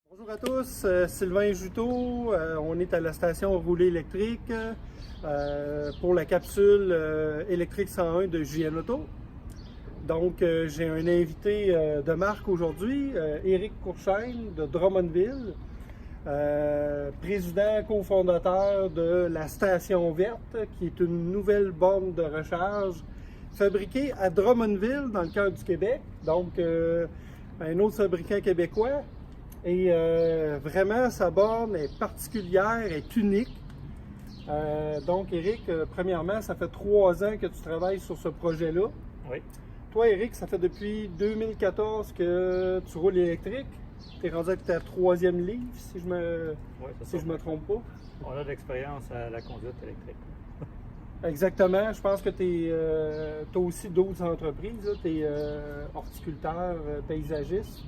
Bonjour à tous, Sylvain Juteau. On est à la station Roulé électrique pour la capsule électrique 101 de JN Auto. Donc, j'ai un invité de marque aujourd'hui, Éric Courchaine de Drummondville, président cofondateur de la Station Verte, qui est une nouvelle borne de recharge fabriquée à Drummondville, dans le cœur du Québec. Donc, un autre fabricant québécois. Et vraiment, sa borne est particulière, est unique. Donc, Éric, premièrement, ça fait 3 ans que tu travailles sur ce projet-là. Oui. Toi, Éric, ça fait depuis 2014 que tu roules électrique. Tu es rendu avec ta 3e livre, si je me trompe pas. On a de l'expérience à la conduite électrique. Exactement. Je pense que tu as aussi d'autres entreprises. Tu es horticulteur, paysagiste.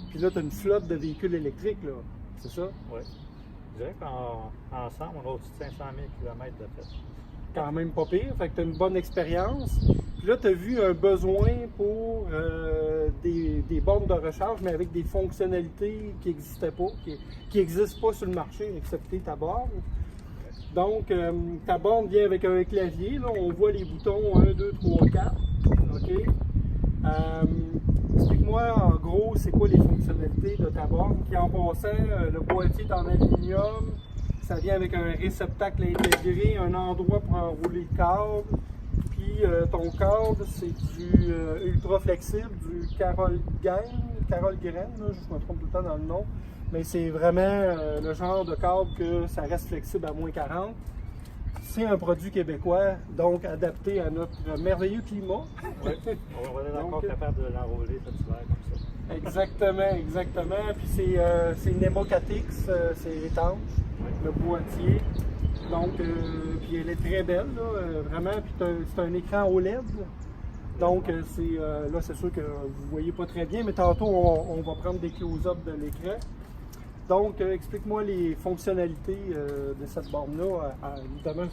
Puis là, tu as une flotte de véhicules électriques, là. C'est ça? Oui. Je dirais qu'ensemble, on a au-dessus de 500 000 km de fait. Quand même pas pire. Fait que tu as une bonne expérience. Puis là, tu as vu un besoin pour des bornes de recharge, mais avec des fonctionnalités qui n'existaient pas, qui n'existent pas sur le marché, excepté ta borne. Donc, ta borne vient avec un clavier. Là, on voit les boutons 1, 2, 3, 4. OK? Explique-moi en gros, c'est quoi les fonctionnalités de ta borne. Puis en passant, le boîtier est en aluminium. Ça vient avec un réceptacle intégré, un endroit pour enrouler le câble. Puis ton câble, c'est du ultra flexible, du Carol Grain, je me trompe tout le temps dans le nom. Mais c'est vraiment le genre de câble que ça reste flexible à moins 40. C'est un produit québécois, donc adapté à notre merveilleux climat. Oui, on va être encore capable de l'enrouler cet hiver comme ça. Exactement. Puis c'est Nemo 4X, c'est étanche, le boîtier. Donc, puis elle est très belle, là, vraiment. Puis c'est un écran OLED. Donc, là, c'est sûr que vous ne voyez pas très bien, mais tantôt, on va prendre des close-up de l'écran. Donc, explique-moi les fonctionnalités de cette borne-là, évidemment,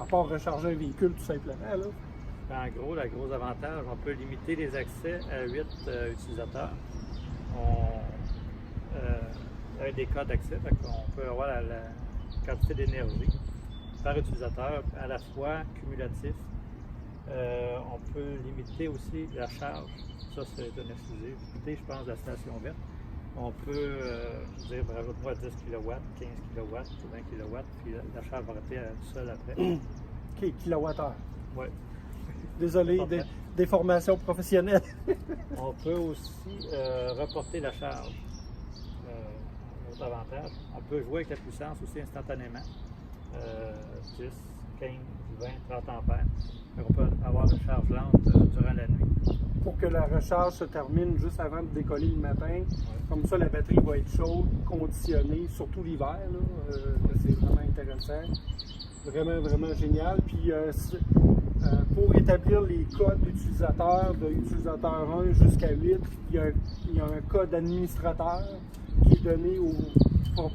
à part recharger un véhicule tout simplement. Là. En gros, le gros avantage, on peut limiter les accès à 8 utilisateurs. Avec des codes d'accès, on peut avoir la quantité d'énergie par utilisateur, à la fois cumulatif. On peut limiter aussi la charge. Ça, c'est une exclusivité, je pense, de la station verte. On peut dire, rajoute-moi 10 kW, 15 kW, 20 kW, puis la charge va rester tout seul après. OK, kilowattheure. Oui. Désolé, des formations professionnelles. On peut aussi reporter la charge. Autre avantage. On peut jouer avec la puissance aussi instantanément. 10, 15, 20, 30 ampères. Donc on peut avoir une charge lente durant la nuit. Pour que la recharge se termine juste avant de décoller le matin. Ouais. Comme ça, la batterie va être chaude, conditionnée, surtout l'hiver. C'est vraiment intéressant. Vraiment génial. Puis pour établir les codes d'utilisateurs, de utilisateur 1 jusqu'à 8, il y a un code administrateur qui est donné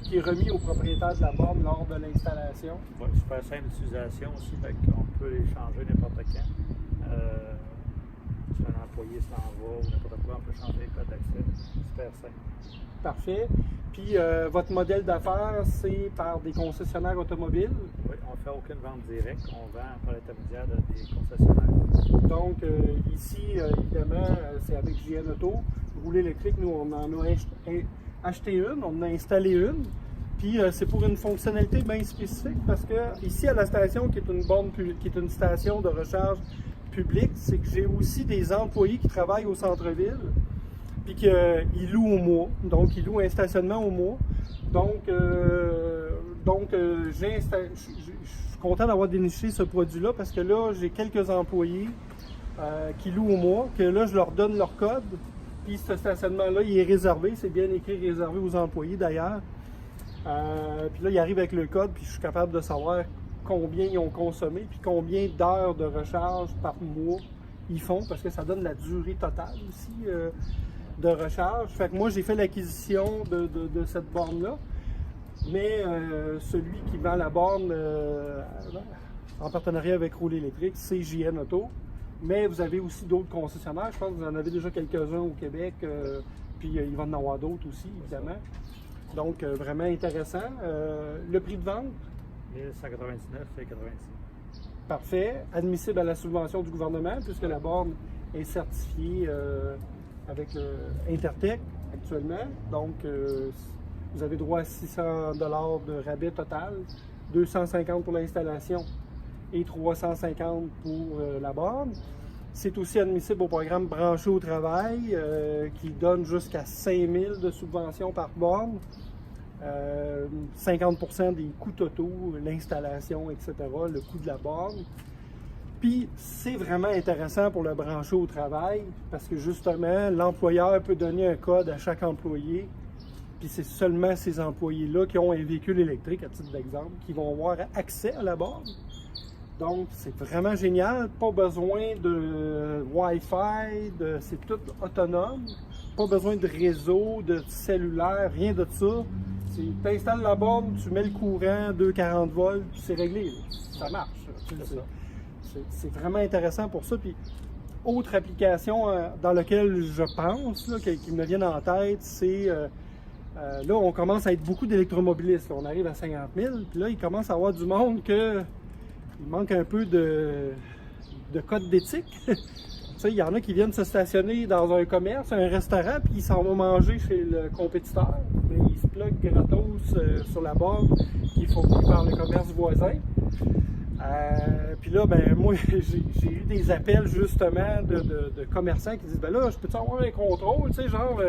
qui est remis au propriétaire de la borne lors de l'installation. Oui, super simple d'utilisation aussi, on peut les changer n'importe quand. Si un employé s'en va ou n'importe quoi, on peut changer les codes d'accès. Super simple. Parfait. Puis votre modèle d'affaires, c'est par des concessionnaires automobiles? Oui, on ne fait aucune vente directe, on vend par l'intermédiaire des concessionnaires. Donc ici, évidemment, c'est avec JN Auto. Roulé électrique, nous, on en a acheté une, on en a installé une. Puis c'est pour une fonctionnalité bien spécifique parce que ici à la station, qui est une station de recharge publique, c'est que j'ai aussi des employés qui travaillent au centre-ville puis qu'ils louent au mois. Donc, ils louent un stationnement au mois. Donc je suis content d'avoir déniché ce produit-là parce que là, j'ai quelques employés qui louent au mois, que là, je leur donne leur code. Puis ce stationnement-là, il est réservé. C'est bien écrit réservé aux employés d'ailleurs. Puis là, ils arrivent avec le code, puis je suis capable de savoir combien ils ont consommé, puis combien d'heures de recharge par mois ils font, parce que ça donne la durée totale aussi de recharge. Fait que moi, j'ai fait l'acquisition de cette borne-là, mais celui qui vend la borne en partenariat avec Roulé électrique, c'est JN Auto. Mais vous avez aussi d'autres concessionnaires. Je pense que vous en avez déjà quelques-uns au Québec. Puis il va en avoir d'autres aussi, évidemment. Donc, vraiment intéressant. Le prix de vente? 1199,86. Parfait. Admissible à la subvention du gouvernement, puisque la borne est certifiée avec Intertech actuellement. Donc, vous avez droit à 600 $ de rabais total, 250 pour l'installation et 350 pour la borne. C'est aussi admissible au programme Branché au travail qui donne jusqu'à 5 000 de subventions par borne, 50% des coûts totaux, l'installation, etc., le coût de la borne. Puis c'est vraiment intéressant pour le branché au travail parce que justement, l'employeur peut donner un code à chaque employé. Puis c'est seulement ces employés-là qui ont un véhicule électrique, à titre d'exemple, qui vont avoir accès à la borne. Donc, c'est vraiment génial. Pas besoin de Wi-Fi, c'est tout autonome. Pas besoin de réseau, de cellulaire, rien de ça. Tu installes la borne, tu mets le courant, 240 volts, puis c'est réglé. Là. Ça marche. C'est vraiment intéressant pour ça. Puis, autre application dans laquelle je pense, là, qui me viennent en tête, c'est... là, on commence à être beaucoup d'électromobilistes. On arrive à 50 000. Puis là, il commence à avoir du monde que... Il manque un peu de code d'éthique. Il y en a qui viennent se stationner dans un commerce, un restaurant, puis ils s'en vont manger chez le compétiteur. Ils se pluguent gratos sur la borne qui est fournie par le commerce voisin. Puis là, ben moi, j'ai eu des appels justement de commerçants qui disent ben là, je peux-tu avoir un contrôle, tu sais, genre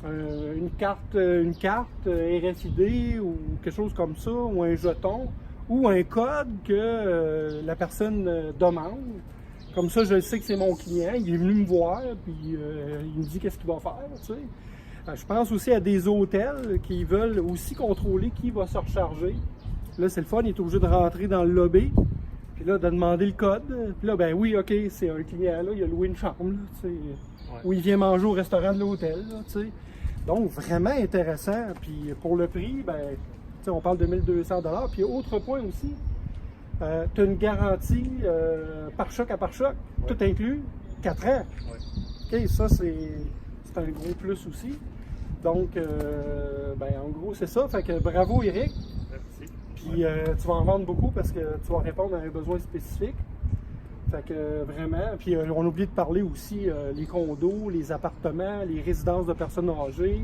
une carte RFID ou quelque chose comme ça, ou un jeton, ou un code que la personne demande. Comme ça, je sais que c'est mon client, il est venu me voir, puis il me dit qu'est-ce qu'il va faire, tu sais. Je pense aussi à des hôtels qui veulent aussi contrôler qui va se recharger. Là, c'est le fun, il est obligé de rentrer dans le lobby, puis là, de demander le code. Puis là, ben oui, OK, c'est un client, là, il a loué une chambre, là, tu sais, où il vient manger au restaurant de l'hôtel, là, tu sais. Donc, vraiment intéressant. Puis pour le prix, ben, tu sais, on parle de 1200 $. Puis autre point aussi, tu as une garantie pare-choc à pare-choc, tout inclus, 4 ans. OK, ça, c'est un gros plus aussi. Donc, ben, en gros, c'est ça. Fait que bravo, Eric. Merci. Puis tu vas en vendre beaucoup parce que tu vas répondre à un besoin spécifique. Fait que vraiment. Puis on a oublié de parler aussi les condos, les appartements, les résidences de personnes âgées.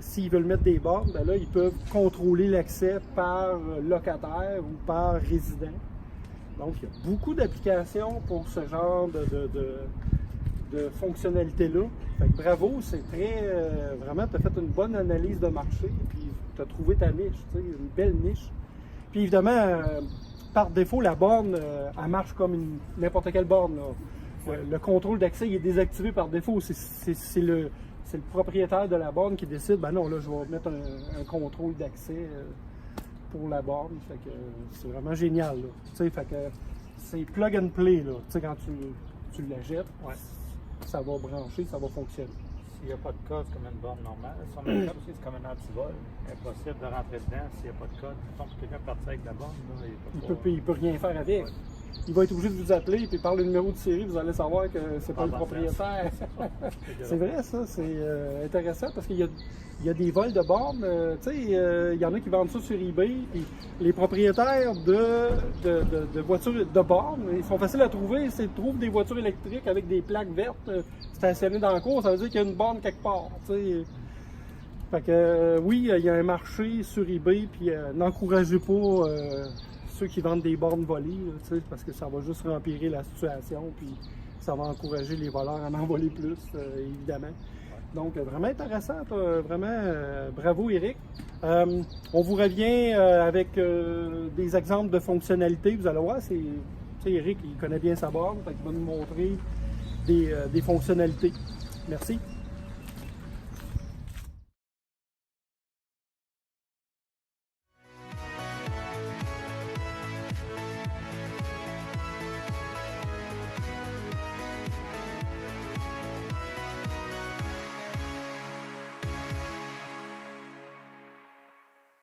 S'ils veulent mettre des bornes, ben là, ils peuvent contrôler l'accès par locataire ou par résident. Donc, il y a beaucoup d'applications pour ce genre de fonctionnalité-là. Fait que bravo, c'est très... vraiment, tu as fait une bonne analyse de marché, puis tu as trouvé ta niche, tu sais, une belle niche. Puis évidemment, par défaut, la borne, elle marche comme n'importe quelle borne, là. Le contrôle d'accès, il est désactivé par défaut. C'est le propriétaire de la borne qui décide, ben non, là, je vais mettre un contrôle d'accès pour la borne. Fait que c'est vraiment génial, là. Tu sais, fait que c'est plug and play, là. Tu sais, quand tu la jettes, ça va brancher, ça va fonctionner. S'il n'y a pas de code, c'est comme une borne normale. Si on met le code aussi, c'est comme un antivol. Impossible de rentrer dedans s'il n'y a pas de code. Par contre, quelqu'un partir avec la borne, là, il peut rien faire avec. Il va être obligé de vous appeler et par le numéro de série, vous allez savoir que c'est pas le propriétaire. C'est vrai, ça, c'est intéressant parce qu'il y a des vols de bornes. Tu sais, il y en a qui vendent ça sur eBay. Puis les propriétaires de voitures de bornes, ils sont faciles à trouver. Ils trouvent des voitures électriques avec des plaques vertes stationnées dans le cours. Ça veut dire qu'il y a une borne quelque part. Tu sais. Fait que oui, il y a un marché sur eBay. Puis n'encouragez pas ceux qui vendent des bornes volées, là, parce que ça va juste empirer la situation, puis ça va encourager les voleurs à en voler plus, évidemment. Donc, vraiment intéressant, vraiment, bravo Eric. On vous revient avec des exemples de fonctionnalités. Vous allez voir, Eric, il connaît bien sa borne, donc il va nous montrer des fonctionnalités. Merci.